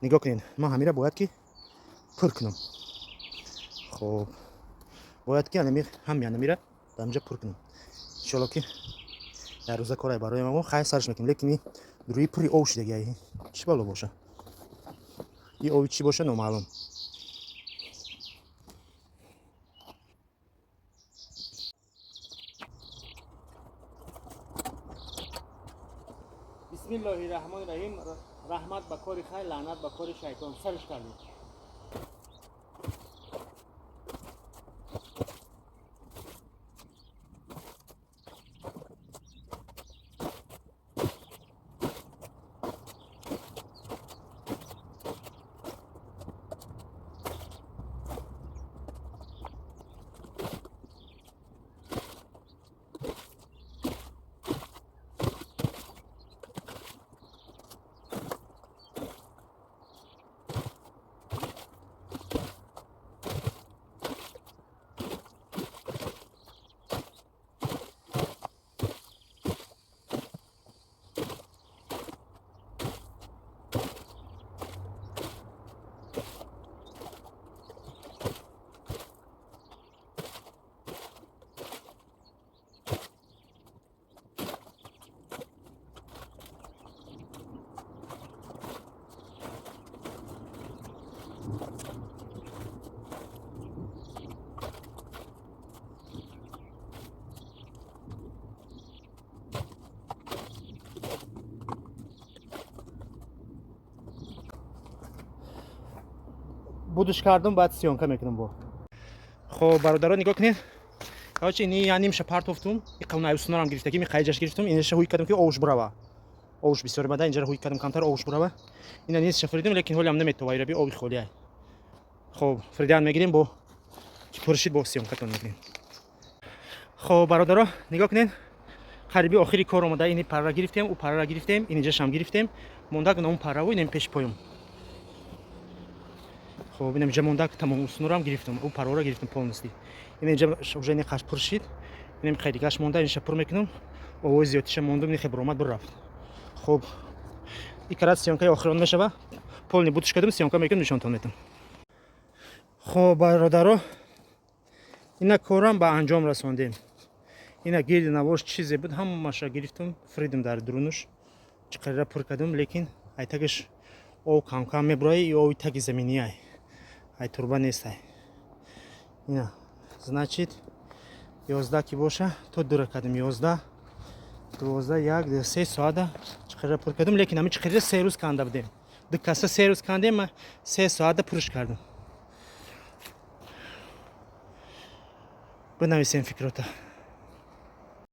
нигоҳ кунед, ман ҳамира бояд ки пур кунам. хоб бояд ки ҳамира дар инҷа пур кунам. иншоалло ки як рӯза корай барои ман хай сарш мекунам, лекин дуруи пури ов шидаги чӣ бало боша? ин ови чӣ боша номаълум. бисмиллоҳи раҳмони раҳим. раҳмат ба кори хай, лаънат ба кори шайтон. сарш кардем. будуш кардам, баъд сёнка мекунам бо. хоб бародарон нигоҳ кунед. ҳачи ини я нимша партофтум, и қавнаи устунорам гирифтагӣ ми қайҷаш гирифтум, инеша ҳуй кардам ки овуш бурава. овуш бисёр бада, инҷаро ҳуй кардам камтар овуш бурава. ина нисша фиридем, лекин ҳолиам наметова ираби оби холиай. хоб фиридан мегирем бо ки пуршид бо сёнкатон мегирем. хоб бародаро нигоҳ кунед. қариби охири кор омада, ини парра гирифтем, у паррара гирифтем, инҷашам гирифтем. Монда гуна он парраву инем пеши поём. хоб инем ҷа монда тамом устунорам гирифтам, у паррора гирифтам полностью. ин инҷа уже ини қаш пуршид. инем хай дигаш монда, инша пур мекунам. овои зиёдтиша мондум, ини хе буромад бурафт. хоб икарат сёнкаи охирон мешава. полни будуш кардам, сёнка мекунам, нишонтон метам. хоб бародаро ина корам ба анҷом расондем. ина гирди навош чизе буд, ҳамаша гирифтам, фиридам дар дурунуш. чӣ қадара пур кардам, лекин ай тагиш ов кам мебурои, и ови таги заминиай. ай турба нестай. ина значит 11 ки боша, то дура кардам 11, 12, 1, 3 соата чӣ қадара пур кардам, лекин ҳамин чӣ қадара 3 рӯз канда будем. ду каса 3 рӯз кандем, ман 3 соата пурш кардам. бинависем фикрота.